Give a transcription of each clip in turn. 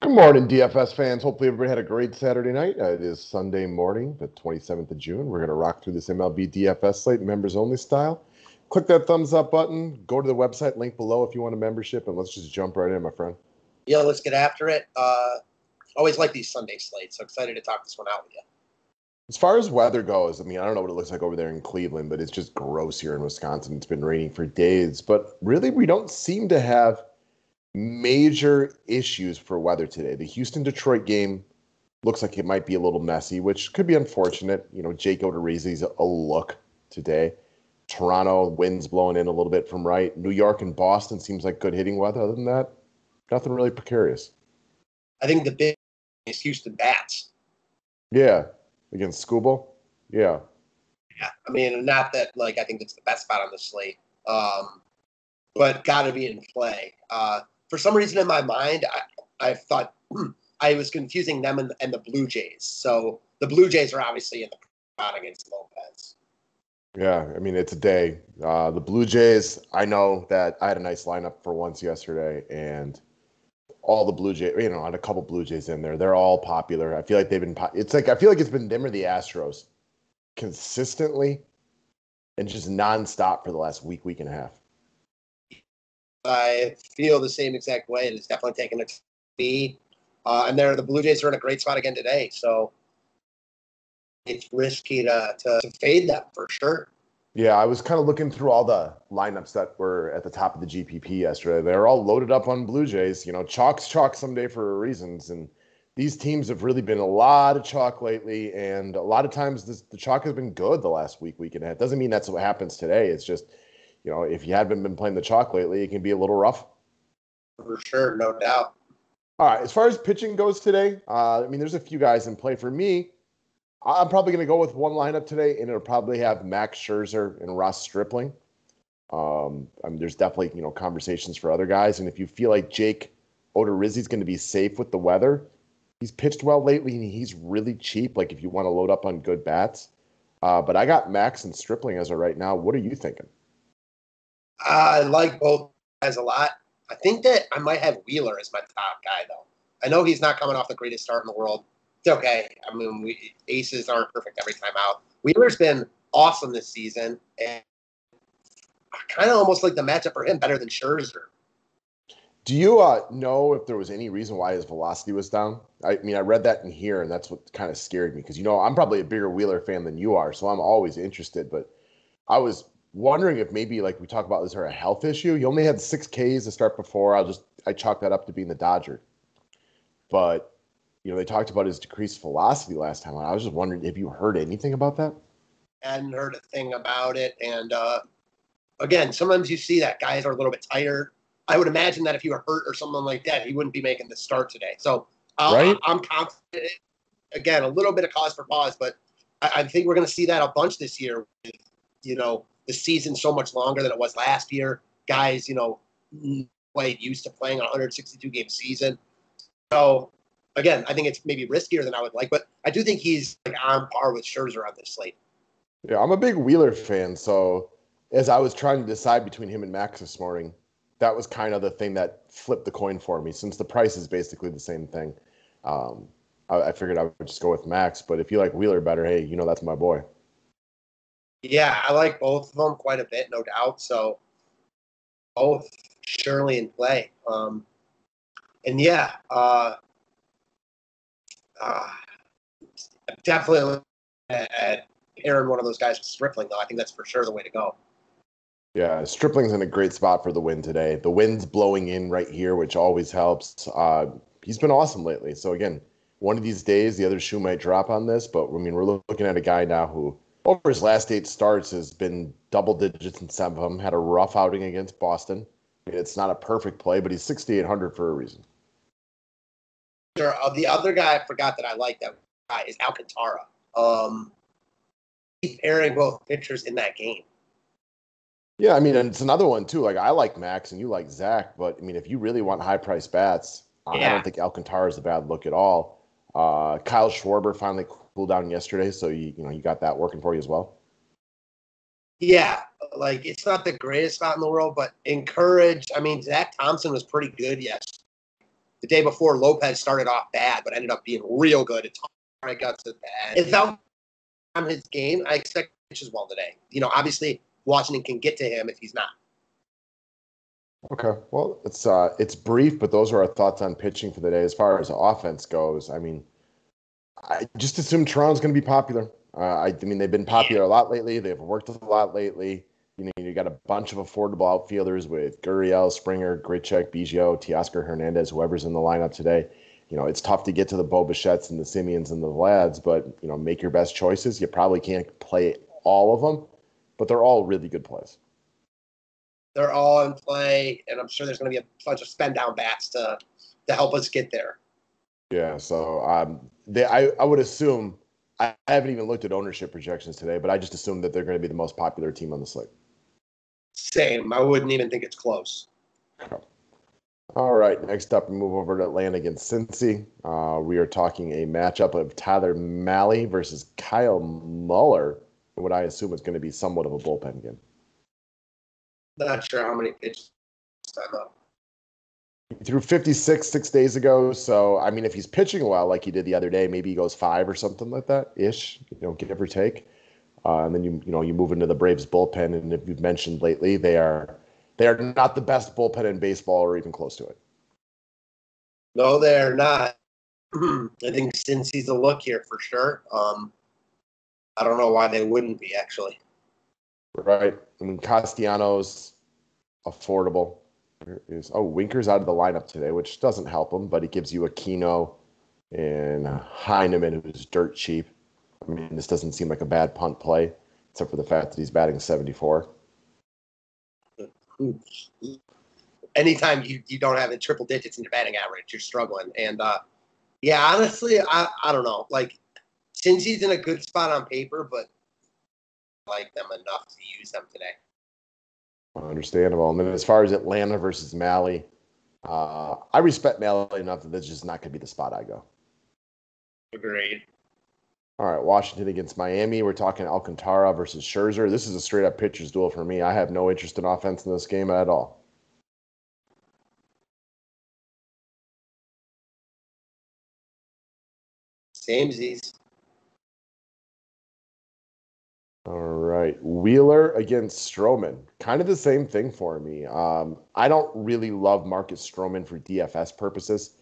Good morning, DFS fans. Hopefully everybody had a great Saturday night. It is Sunday morning, the 27th of June. We're going to rock through this MLB DFS slate, members only style. Click that thumbs up button. Go to the website, link below if you want a membership, and let's just jump right in, my friend. Yeah, let's get after it. Always like these Sunday slates, so excited to talk this one out with you. As far as weather goes, I don't know what it looks like over there in Cleveland, but it's just gross here in Wisconsin. It's been raining for days, but really we don't seem to have major issues for weather today. The Houston-Detroit game looks like it might be a little messy, which could be unfortunate. Jake Odorizzi's a look today. Toronto, winds blowing in a little bit from right. New York and Boston seems like good hitting weather. Other than that, nothing really precarious. I think the big is Houston bats. Yeah, against Skubal. Yeah. Yeah, not that, I think it's the best spot on the slate, but got to be in play. For some reason in my mind, I thought I was confusing them and the Blue Jays. So the Blue Jays are obviously in the spot against Lopez. Yeah, it's a day. The Blue Jays, I know that I had a nice lineup for once yesterday, and all the Blue Jays, I had a couple Blue Jays in there. They're all popular. I feel like they've been, I feel like it's been them or the Astros consistently and just nonstop for the last week and a half. I feel the same exact way. It is definitely taken a speed. And the Blue Jays are in a great spot again today. So it's risky to fade them for sure. Yeah, I was kind of looking through all the lineups that were at the top of the GPP yesterday. They're all loaded up on Blue Jays. Chalk's chalk someday for reasons. And these teams have really been a lot of chalk lately. And a lot of times the chalk has been good the last week and a half. Doesn't mean that's what happens today. It's just, if you haven't been playing the chalk lately, it can be a little rough. For sure, no doubt. All right, as far as pitching goes today, there's a few guys in play. For me, I'm probably going to go with one lineup today, and it'll probably have Max Scherzer and Ross Stripling. There's definitely, conversations for other guys, and if you feel like Jake Odorizzi's going to be safe with the weather, he's pitched well lately, and he's really cheap, if you want to load up on good bats. But I got Max and Stripling as of right now. What are you thinking? I like both guys a lot. I think that I might have Wheeler as my top guy, though. I know he's not coming off the greatest start in the world. It's okay. Aces aren't perfect every time out. Wheeler's been awesome this season, and I kind of almost like the matchup for him better than Scherzer. Do you know if there was any reason why his velocity was down? I read that in here, and that's what kind of scared me because, I'm probably a bigger Wheeler fan than you are, so I'm always interested. But I was wondering if maybe, we talk about, is there a health issue? He only had 6 Ks to start before. I chalked that up to being the Dodger. But, they talked about his decreased velocity last time. I was just wondering, have you heard anything about that? I hadn't heard a thing about it. And, again, sometimes you see that guys are a little bit tired. I would imagine that if he were hurt or something like that, he wouldn't be making the start today. So right? I'm confident. Again, a little bit of cause for pause, but I think we're going to see that a bunch this year. The season's so much longer than it was last year. Guys, played used to playing a 162-game season. So, again, I think it's maybe riskier than I would like, but I do think he's on par with Scherzer on this slate. Yeah, I'm a big Wheeler fan, so as I was trying to decide between him and Max this morning, that was kind of the thing that flipped the coin for me. Since the price is basically the same thing, I figured I would just go with Max. But if you like Wheeler better, hey, that's my boy. Yeah, I like both of them quite a bit, no doubt. So both surely in play. Definitely at pairing one of those guys with Stripling, though. I think that's for sure the way to go. Yeah, Stripling's in a great spot for the win today. The wind's blowing in right here, which always helps. He's been awesome lately. So, again, one of these days, the other shoe might drop on this. But, we're looking at a guy now who, over his last 8 starts, has been double digits in 7 of them, had a rough outing against Boston. It's not a perfect play, but he's 6,800 for a reason. Sure. The other guy I forgot that I like that guy is Alcantara. He's pairing both pitchers in that game. Yeah, and it's another one, too. I like Max and you like Zach, but, if you really want high-priced bats, I don't think Alcantara is a bad look at all. Kyle Schwarber finally cooled down yesterday, so you got that working for you as well. Yeah, it's not the greatest spot in the world, but encouraged. Zach Thompson was pretty good yesterday. the day before, Lopez started off bad, but ended up being real good. It's hard I got to bad. Without his game, I expect he pitches well today. Obviously Washington can get to him if he's not. Okay, well, it's brief, but those are our thoughts on pitching for the day. As far as offense goes, I mean, I just assume Toronto's going to be popular. I mean, they've been popular a lot lately. They've worked a lot lately. You got a bunch of affordable outfielders with Gurriel, Springer, Grichuk, Biggio, Teoscar Hernandez, whoever's in the lineup today. It's tough to get to the Bo Bichette's and the Simeons and the Vlads, but, make your best choices. You probably can't play all of them, but they're all really good plays. They're all in play, and I'm sure there's going to be a bunch of spend-down bats to help us get there. Yeah, so I would assume – I haven't even looked at ownership projections today, but I just assume that they're going to be the most popular team on the slate. Same. I wouldn't even think it's close. Okay. All right, next up, we move over to Atlanta against Cincy. We are talking a matchup of Tyler Mahle versus Kyle Muller, what I assume is going to be somewhat of a bullpen game. Not sure how many pitches time up. He threw 56 6 days ago, so, I mean, if he's pitching well like he did the other day, maybe he goes 5 or something like that-ish, give or take. And then you move into the Braves bullpen, and if you've mentioned lately, they are not the best bullpen in baseball or even close to it. No, they're not. I think Cincy's a look here for sure. I don't know why they wouldn't be, actually. Right. I mean, Castellanos, affordable. Winker's out of the lineup today, which doesn't help him, but it gives you Aquino and Heineman, who's dirt cheap. I mean, this doesn't seem like a bad punt play, except for the fact that he's batting 74. Anytime you don't have the triple digits in your batting average, you're struggling. And, honestly, I don't know. Like, Cincy's in a good spot on paper, but I like them enough to use them today. Understandable. And then as far as Atlanta versus Mahle, I respect Mahle enough that that's just not going to be the spot I go. Agreed. All right, Washington against Miami. We're talking Alcantara versus Scherzer. This is a straight-up pitcher's duel for me. I have no interest in offense in this game at all. Samesies. All right, Wheeler against Stroman. Kind of the same thing for me. I don't really love Marcus Stroman for DFS purposes,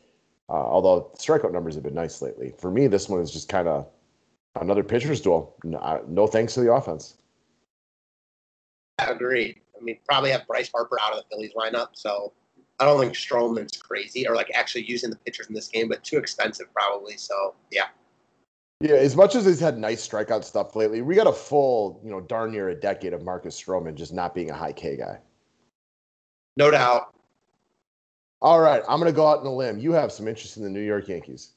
although strikeout numbers have been nice lately. For me, this one is just kind of another pitcher's duel. No thanks to the offense. I agree. I mean, probably have Bryce Harper out of the Phillies lineup, so I don't think Stroman's crazy or like actually using the pitchers in this game, but too expensive probably. So, yeah. Yeah, as much as he's had nice strikeout stuff lately, we got a full, darn near a decade of Marcus Stroman just not being a high K guy. No doubt. All right, I'm going to go out on a limb. You have some interest in the New York Yankees.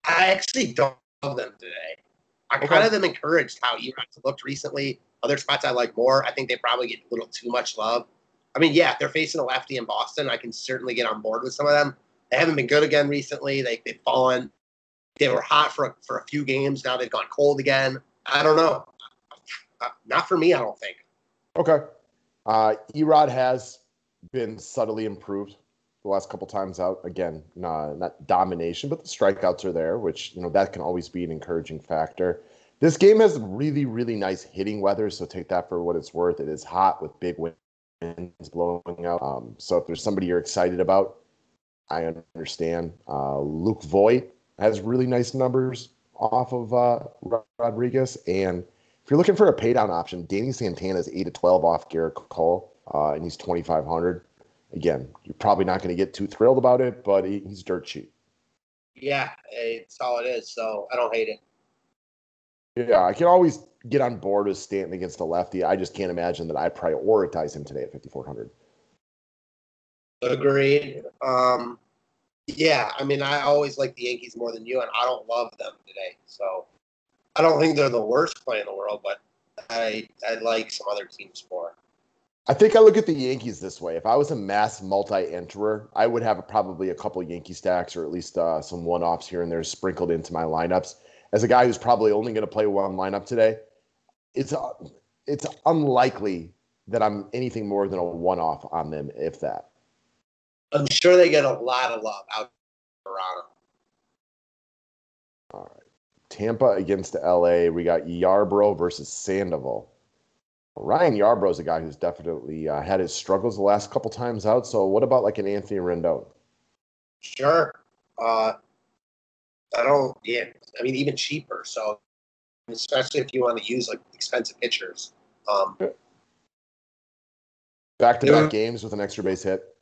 I actually don't love them today. I kind of am encouraged how Erod's looked recently. Other spots I like more. I think they probably get a little too much love. I mean, yeah, if they're facing a lefty in Boston, I can certainly get on board with some of them. They haven't been good again recently. They've fallen. They were hot for a few games. Now they've gone cold again. I don't know. Not for me, I don't think. Okay. Erod has been subtly improved the last couple times out. Again, not domination, but the strikeouts are there, which, that can always be an encouraging factor. This game has really, really nice hitting weather, so take that for what it's worth. It is hot with big winds blowing out. So if there's somebody you're excited about, I understand. Luke Voigt has really nice numbers off of Rodriguez. And if you're looking for a paydown option, Danny Santana is 8-12 off Garrett Cole, and he's 2,500. Again, you're probably not going to get too thrilled about it, but he's dirt cheap. Yeah, it's all it is, so I don't hate it. Yeah, I can always get on board with Stanton against the lefty. I just can't imagine that I prioritize him today at 5,400. Agreed. Yeah, I mean, I always like the Yankees more than you, and I don't love them today. So I don't think they're the worst play in the world, but I like some other teams more. I think I look at the Yankees this way. If I was a mass multi-enterer, I would have probably a couple Yankee stacks or at least some one-offs here and there sprinkled into my lineups. As a guy who's probably only going to play one lineup today, it's unlikely that I'm anything more than a one-off on them, if that. I'm sure they get a lot of love out in Toronto. All right. Tampa against LA. We got Yarbrough versus Sandoval. Ryan Yarbrough is a guy who's definitely had his struggles the last couple times out. So what about like an Anthony Rendon? Sure. I don't, yeah. I mean, even cheaper. So, especially if you want to use like expensive pitchers. Back-to-back games with an extra base hit.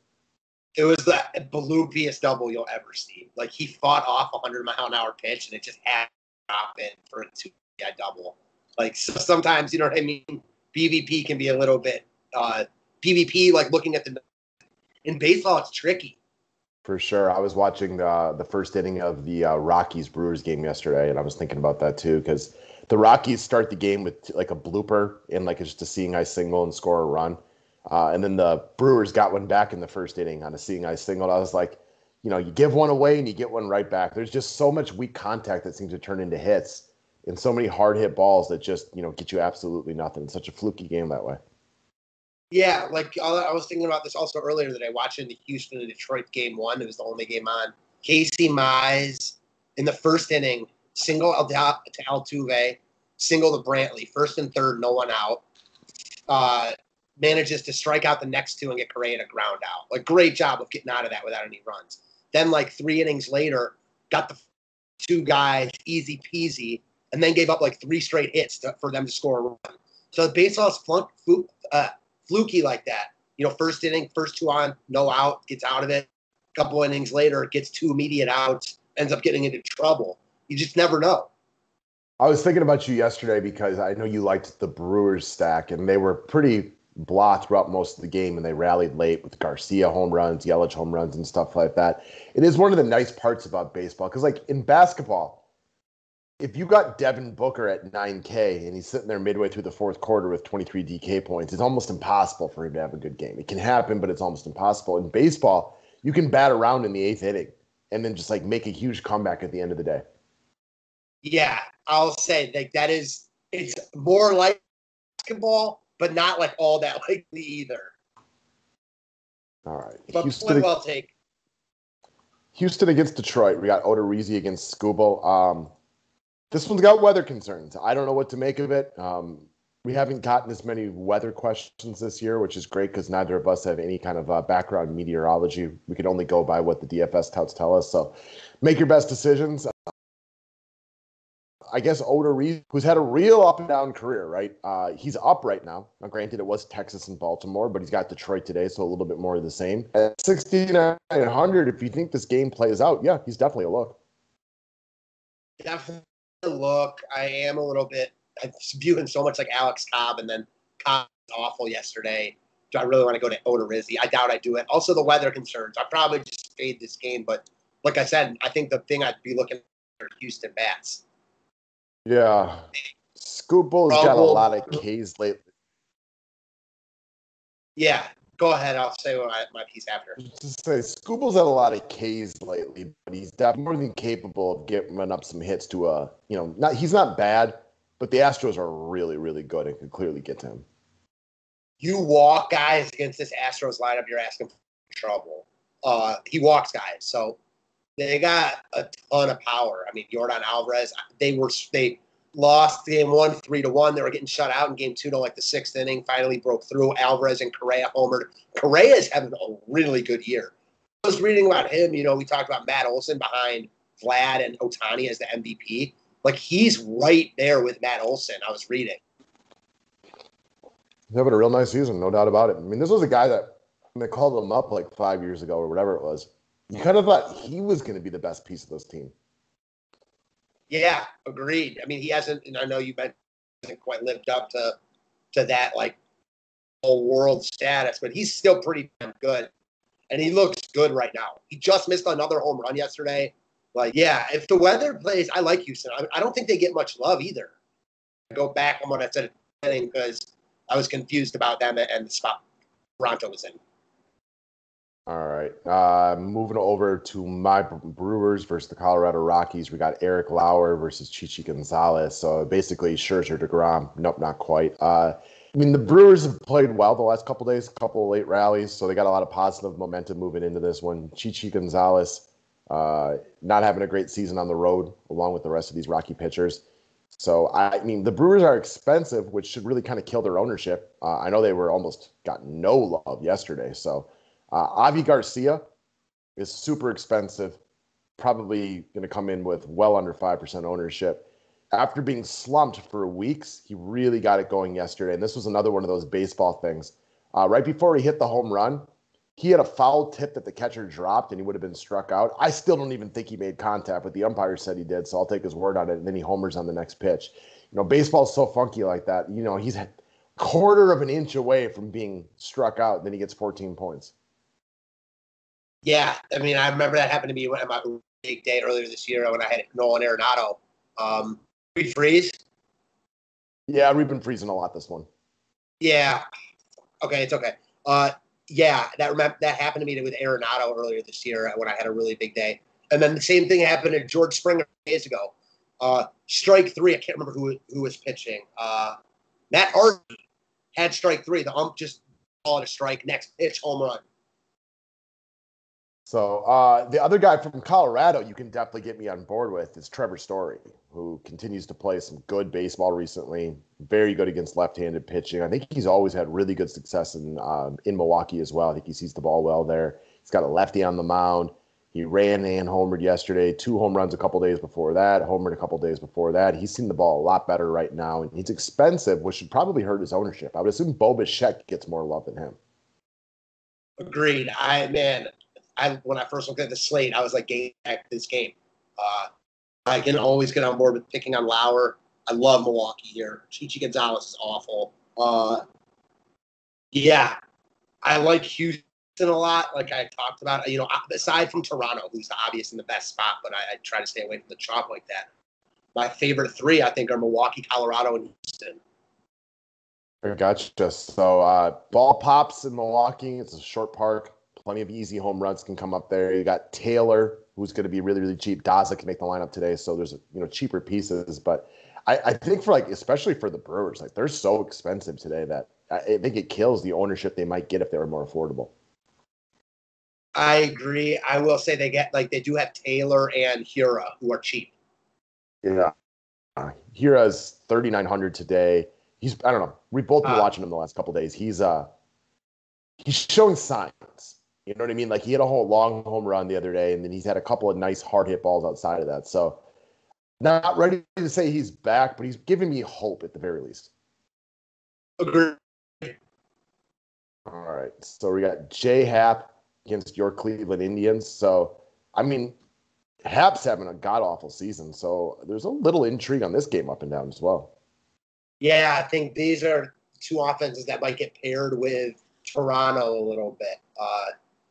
It was the bloopiest double you'll ever see. Like, he fought off a 100-mile-an-hour pitch, and it just had to drop in for a 2-RBI double. Like, so sometimes, you know what I mean? BVP can be a little bit BVP, like looking at in baseball, it's tricky. For sure. I was watching the first inning of the Rockies-Brewers game yesterday, and I was thinking about that too, because the Rockies start the game with like a blooper and like it's just a seeing eye single and score a run. And then the Brewers got one back in the first inning on a seeing eye single. I was like, you know, you give one away and you get one right back. There's just so much weak contact that seems to turn into hits and so many hard hit balls that just, you know, get you absolutely nothing. It's such a fluky game that way. Yeah, like I was thinking about this also earlier today, watching the Houston and Detroit game one. It was the only game on. Casey Mize in the first inning, single to Altuve, single to Brantley, first and third, no one out. Manages to strike out the next two and get Correa to ground out. Like, great job of getting out of that without any runs. Then, like 3 innings later, got the 2 guys, easy peasy, and then gave up like 3 straight hits for them to score a run. So baseball's fluky like that. You know, first inning, first 2 on, no out, gets out of it. A couple innings later, gets 2 immediate outs, ends up getting into trouble. You just never know. I was thinking about you yesterday because I know you liked the Brewers stack, and they were pretty blah throughout most of the game, and they rallied late with Garcia home runs, Yelich home runs, and stuff like that. It is one of the nice parts about baseball because, like in basketball, if you got Devin Booker at 9K and he's sitting there midway through the fourth quarter with 23 DK points, it's almost impossible for him to have a good game. It can happen, but it's almost impossible. In baseball, you can bat around in the 8th inning and then just like make a huge comeback at the end of the day. Yeah, I'll say like it's more like basketball, but not like all that likely either. All right. But point well taken. Houston against Detroit. We got Odorizzi against Skubal. This one's got weather concerns. I don't know what to make of it. We haven't gotten as many weather questions this year, which is great because neither of us have any kind of background in meteorology. We can only go by what the DFS touts tell us. So make your best decisions. I guess Odorizzi, who's had a real up and down career, right? He's up right now. Now, granted, it was Texas and Baltimore, but he's got Detroit today, so a little bit more of the same. At 6,900, if you think this game plays out, yeah, he's definitely a look. Definitely a look. I am a little bit. I'm viewing so much like Alex Cobb, and then Cobb was awful yesterday. Do I really want to go to Odorizzi? I doubt I do it. Also, the weather concerns. I probably just fade this game, but like I said, I think the thing I'd be looking at are Houston bats. Yeah. Scoople's got a lot of Ks lately. Yeah. Go ahead. I'll say my piece after. Just say Scoople's had a lot of Ks lately, but he's more than capable of getting up some hits to he's not bad, but the Astros are really, really good and could clearly get to him. You walk guys against this Astros lineup, you're asking for trouble. He walks guys, so they got a ton of power. I mean, Yordan Alvarez, they lost game 1 3-1. They were getting shut out in game 2 to like the 6th inning. Finally broke through. Alvarez and Correa homered. Correa is having a really good year. I was reading about him. You know, we talked about Matt Olson behind Vlad and Ohtani as the MVP. Like, he's right there with Matt Olson. I was reading. He's having a real nice season, no doubt about it. I mean, this was a guy that when they called him up like 5 years ago or whatever it was, you kind of thought he was going to be the best piece of this team. Yeah, agreed. I mean, he hasn't, and I know you mentioned hasn't quite lived up to that like whole world status, but he's still pretty damn good, and he looks good right now. He just missed another home run yesterday. Like, yeah, if the weather plays, I like Houston. I don't think they get much love either. I go back on what I said at the beginning because I was confused about them and the spot Toronto was in. All right. Moving over to my Brewers versus the Colorado Rockies. We got Eric Lauer versus Chichi Gonzalez. So basically Scherzer, DeGrom. Nope, not quite. I mean, the Brewers have played well the last couple days, a couple of late rallies, so they got a lot of positive momentum moving into this one. Chichi Gonzalez not having a great season on the road, along with the rest of these Rocky pitchers. So, I mean, the Brewers are expensive, which should really kind of kill their ownership. I know they were almost got no love yesterday. So, Avi Garcia is super expensive, probably going to come in with well under 5% ownership. After being slumped for weeks, he really got it going yesterday. And this was another one of those baseball things. Right before he hit the home run, he had a foul tip that the catcher dropped and he would have been struck out. I still don't even think he made contact, but the umpire said he did, so I'll take his word on it. And then he homers on the next pitch. You know, baseball's so funky like that. You know, he's a quarter of an inch away from being struck out, and then he gets 14 points. Yeah, I mean, I remember that happened to me when my big day earlier this year when I had Nolan Arenado. We freeze. Yeah, we've been freezing a lot this one. Yeah. Okay, it's okay. Yeah, that happened to me with Arenado earlier this year when I had a really big day. And then the same thing happened to George Springer days ago. Strike three. I can't remember who was pitching. Matt Harvey had strike three. The ump just called it a strike. Next pitch, home run. So the other guy from Colorado you can definitely get me on board with is Trevor Story, who continues to play some good baseball recently. Very good against left-handed pitching. I think he's always had really good success in Milwaukee as well. I think he sees the ball well there. He's got a lefty on the mound. He ran and homered yesterday. 2 home runs a couple days before that. Homered a couple days before that. He's seen the ball a lot better right now, and he's expensive, which should probably hurt his ownership. I would assume Bo Bichette gets more love than him. Agreed. When I first looked at the slate, I was like, "Game back this game." I can always get on board with picking on Lauer. I love Milwaukee here. Chichi Gonzalez is awful. Yeah, I like Houston a lot. Like I talked about, you know, aside from Toronto, who's obviously in the best spot, but I try to stay away from the chalk like that. My favorite 3, I think, are Milwaukee, Colorado, and Houston. I gotcha. So ball pops in Milwaukee. It's a short park. Plenty of easy home runs can come up there. You got Taylor, who's going to be really, really cheap. Daza can make the lineup today, so there's cheaper pieces. But I think for especially for the Brewers, they're so expensive today that I think it kills the ownership they might get if they were more affordable. I agree. I will say they do have Taylor and Hura, who are cheap. Yeah, Hira's 3,900 today. I don't know. We've both been watching him the last couple of days. He's showing signs. You know what I mean? Like he had a whole long home run the other day, and then he's had a couple of nice hard hit balls outside of that. So not ready to say he's back, but he's giving me hope at the very least. Agreed. All right. So we got J Happ against your Cleveland Indians. So, I mean, Happ's having a god-awful season. So there's a little intrigue on this game up and down as well. Yeah, I think these are 2 offenses that might get paired with Toronto a little bit.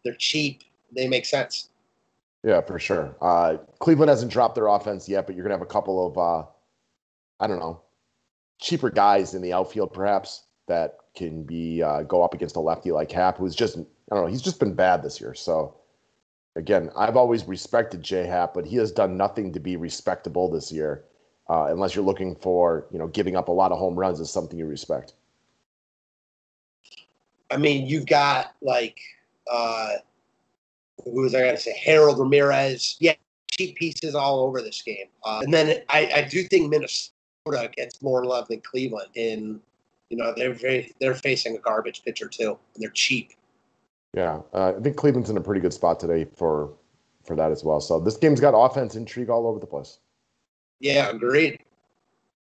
They're cheap. They make sense. Yeah, for sure. Cleveland hasn't dropped their offense yet, but you're going to have a couple of, I don't know, cheaper guys in the outfield perhaps that can be go up against a lefty like Happ, who's just, I don't know, he's just been bad this year. So, again, I've always respected J Happ, but he has done nothing to be respectable this year, unless you're looking for, giving up a lot of home runs is something you respect. I mean, you've got who was I going to say? Harold Ramirez. Yeah, cheap pieces all over this game. And then I do think Minnesota gets more love than Cleveland. And they're facing a garbage pitcher too, and they're cheap. Yeah, I think Cleveland's in a pretty good spot today for that as well. So this game's got offense intrigue all over the place. Yeah, agreed.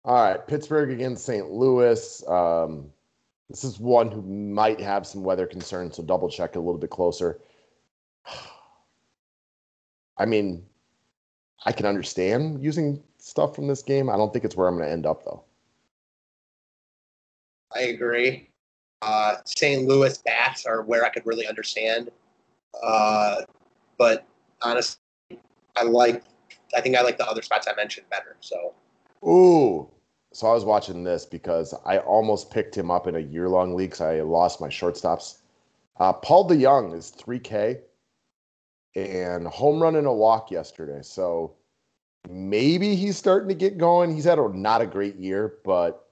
All right, Pittsburgh against St. Louis. This is one who might have some weather concerns, so double check it a little bit closer. I mean, I can understand using stuff from this game. I don't think it's where I'm going to end up, though. I agree. St. Louis bats are where I could really understand. But honestly, I think I like the other spots I mentioned better. So. Ooh. So I was watching this because I almost picked him up in a year-long league because I lost my shortstops. Paul DeYoung is 3K and home run and a walk yesterday. So maybe he's starting to get going. He's had not a great year, but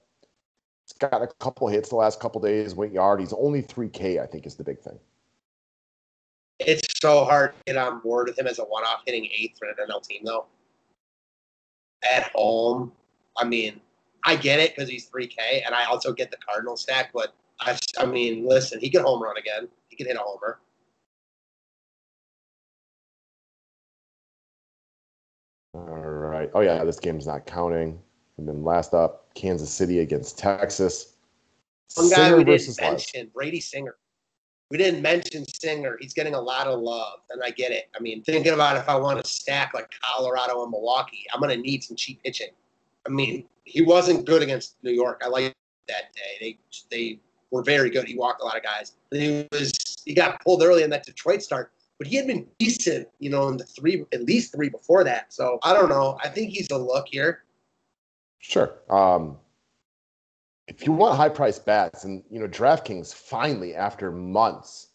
He's got a couple hits the last couple days, went yard. He's only 3K, I think, is the big thing. It's so hard to get on board with him as a one-off hitting eighth for an NL team, though. At home, I mean, I get it because he's 3K, and I also get the Cardinal stack, but I mean, listen, he could home run again. He could hit a homer. All right. Oh, yeah, this game's not counting. And then last up, Kansas City against Texas. One guy we didn't mention, Brady Singer. We didn't mention Singer. He's getting a lot of love, and I get it. I mean, thinking about if I want to stack like Colorado and Milwaukee, I'm going to need some cheap pitching. I mean, he wasn't good against New York. I liked that day. They were very good. He walked a lot of guys. He got pulled early in that Detroit start, but he had been decent, in the at least three before that. So I don't know. I think he's a look here. Sure. If you want high-priced bats, and DraftKings finally, after months,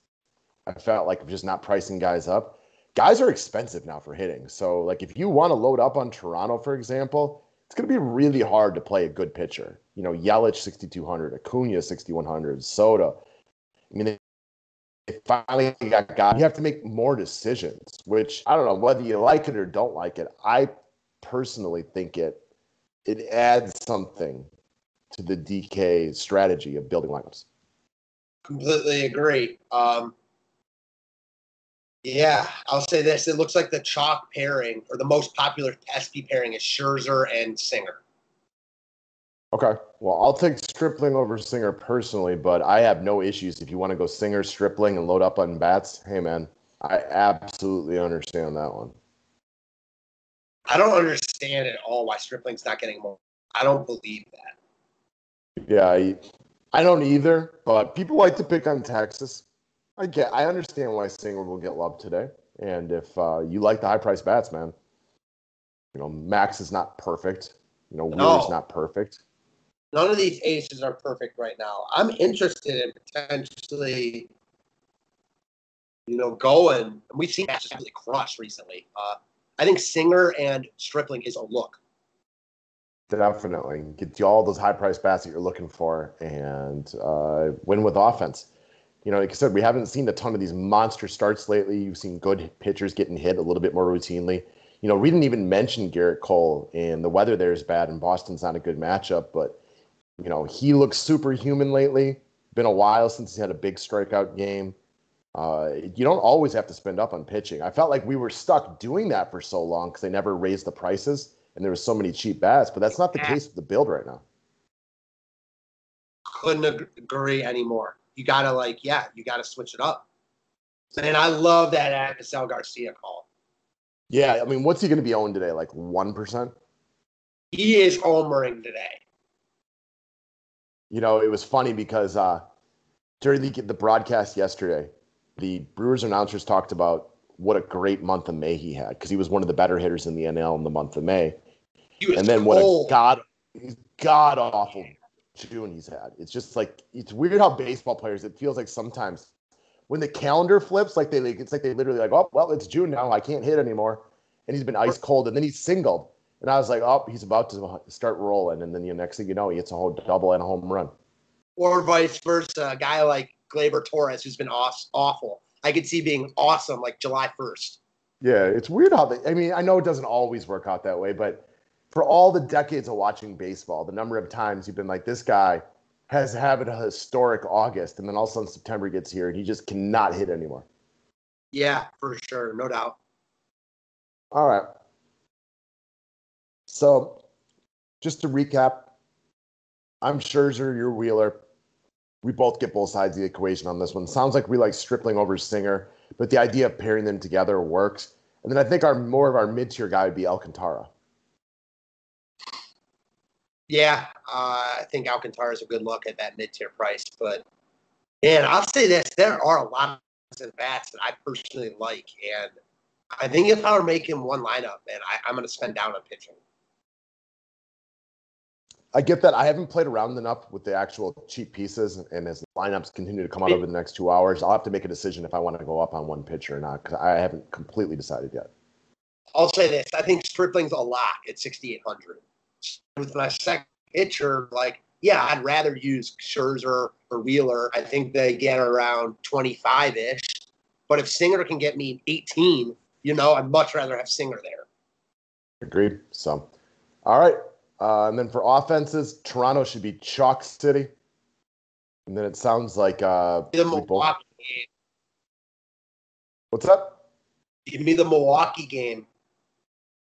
I felt like just not pricing guys up. Guys are expensive now for hitting. So, like, if you want to load up on Toronto, for example, it's going to be really hard to play a good pitcher. Yelich 6,200, Acuna 6,100, Soto. I mean, they finally got guys. You have to make more decisions, which I don't know whether you like it or don't like it. I personally think it adds something to the DK strategy of building lineups. Completely agree. Yeah, I'll say this. It looks like the chalk pairing, or the most popular SP pairing, is Scherzer and Singer. Okay. Well, I'll take Stripling over Singer personally, but I have no issues if you want to go Singer, Stripling, and load up on bats. Hey, man, I absolutely understand that one. I don't understand at all why Stripling's not getting more. I don't believe that. Yeah, I don't either, but people like to pick on Texas. I understand why Singer will get love today. And if you like the high-priced bats, man, Max is not perfect. Wheeler's not perfect. None of these aces are perfect right now. I'm interested in potentially, going. We've seen matches really crush recently. I think Singer and Stripling is a look. Definitely. Get you all those high-priced bats that you're looking for and win with offense. Like I said, we haven't seen a ton of these monster starts lately. You've seen good pitchers getting hit a little bit more routinely. We didn't even mention Garrett Cole, and the weather there is bad, and Boston's not a good matchup, but, he looks superhuman lately. Been a while since he had a big strikeout game. You don't always have to spend up on pitching. I felt like we were stuck doing that for so long because they never raised the prices, and there was so many cheap bats, but that's not the case with the build right now. Couldn't agree anymore. You gotta switch it up. And I love that Avisel Garcia call. Yeah, I mean, what's he going to be owing today? Like 1%? He is homering today. It was funny because during the broadcast yesterday, the Brewers announcers talked about what a great month of May he had because he was one of the better hitters in the NL in the month of May. And then what a god awful June he's had. It's just like, it's weird how baseball players, it feels like sometimes when the calendar flips, it's like they literally like, oh, well, it's June now. I can't hit anymore. And he's been ice cold, and then he's singled. And I was like, oh, he's about to start rolling. And then next thing you know, he hits a whole double and a home run. Or vice versa. A guy like Gleyber Torres, who's been awful. I could see being awesome like July 1st. Yeah, it's weird how I know it doesn't always work out that way, but for all the decades of watching baseball, the number of times you've been like, this guy has had a historic August, and then all of a sudden September gets here, and he just cannot hit anymore. Yeah, for sure. No doubt. All right. So, just to recap, I'm Scherzer, you're Wheeler. We both get both sides of the equation on this one. Sounds like we like Stripling over Singer, but the idea of pairing them together works. And then I think more of our mid-tier guy would be Alcantara. Yeah, I think Alcantara is a good look at that mid-tier price. But, man, I'll say this. There are a lot of bats that I personally like. And I think if I were making one lineup, man, I'm going to spend down on pitching. I get that. I haven't played around enough with the actual cheap pieces, and as lineups continue to come out over the next 2 hours, I'll have to make a decision if I want to go up on one pitcher or not, because I haven't completely decided yet. I'll say this. I think Stripling's a lock at 6,800. With my second pitcher, yeah, I'd rather use Scherzer or Wheeler. I think they get around 25-ish. But if Singer can get me 18, I'd much rather have Singer there. Agreed. So, all right. And then for offenses, Toronto should be chalk city. And then it sounds like the Milwaukee game. What's up? Give me the Milwaukee game.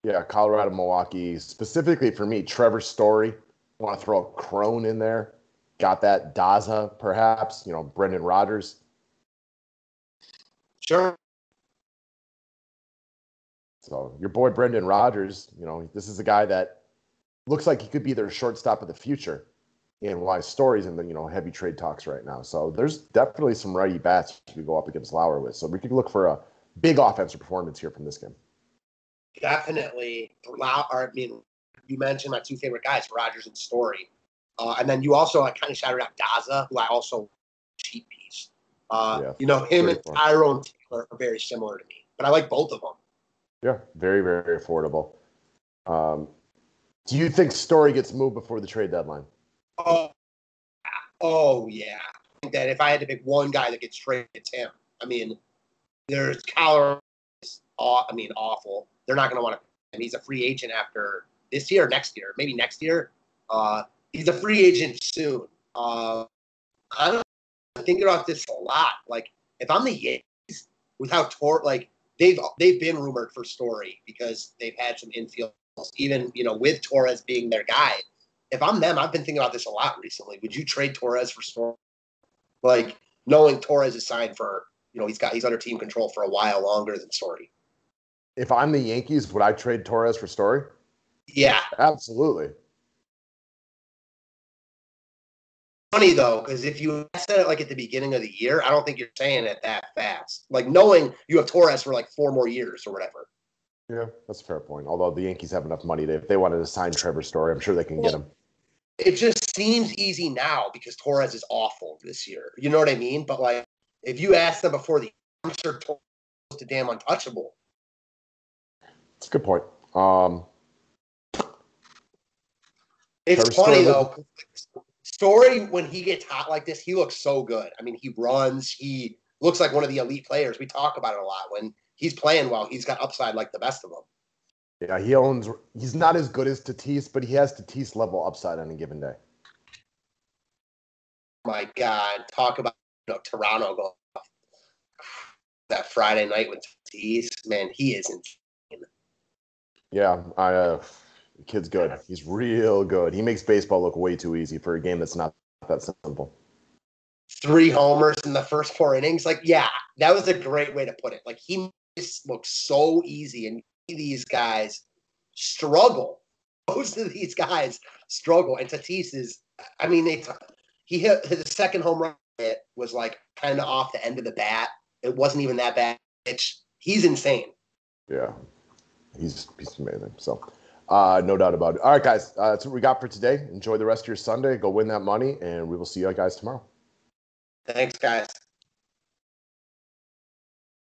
Yeah, Colorado, Milwaukee. Specifically for me, Trevor Story. Want to throw a Crone in there. Got that. Daza, perhaps. Brendan Rodgers. Sure. So your boy Brendan Rodgers, this is a guy that looks like he could be their shortstop of the future. And why Story's in the heavy trade talks right now. So there's definitely some righty bats to go up against Lauer with. So we could look for a big offensive performance here from this game. Definitely. You mentioned my two favorite guys, Rodgers and Story. And then you also kind of shouted out Daza, who I also cheap piece. Him and Tyrone Taylor are very similar to me, but I like both of them. Yeah, very, very affordable. Do you think Story gets moved before the trade deadline? Oh yeah. I think that if I had to pick one guy that gets traded, it's him. There's Colorado. Awful. They're not going to want to pay him. He's a free agent after this year or next year. Maybe next year. He's a free agent soon. I'm thinking about this a lot. Like, if I'm the Yankees, without they've been rumored for Story because they've had some infielders, even with Torres being their guy. If I'm them, I've been thinking about this a lot recently. Would you trade Torres for Story? Like, knowing Torres is signed for, he's under team control for a while longer than Story. If I'm the Yankees, would I trade Torres for Story? Yeah. Absolutely. Funny, though, because if you said it at the beginning of the year, I don't think you're saying it that fast. Like, knowing you have Torres for 4 more years or whatever. Yeah, that's a fair point. Although the Yankees have enough money if they wanted to sign Trevor Story, I'm sure they can get him. It just seems easy now because Torres is awful this year. You know what I mean? But if you asked them before the year, I'm sure Torres was the damn untouchable. That's a good point. It's funny though. Story, when he gets hot like this, he looks so good. He runs. He looks like one of the elite players. We talk about it a lot. When he's playing well, he's got upside like the best of them. Yeah, he's not as good as Tatis, but he has Tatis level upside on a given day. My God, talk about Toronto going that Friday night with Tatis. Man, he is insane. Yeah, the kid's good. He's real good. He makes baseball look way too easy for a game that's not that simple. 3 homers in the first 4 innings. Yeah, that was a great way to put it. He just looks so easy, and these guys struggle. Most of these guys struggle, and Tatis is. He hit his second home run. It was kind of off the end of the bat. It wasn't even that bad. He's insane. Yeah, he's amazing. So, no doubt about it. All right, guys, that's what we got for today. Enjoy the rest of your Sunday. Go win that money, and we will see you guys tomorrow. Thanks, guys.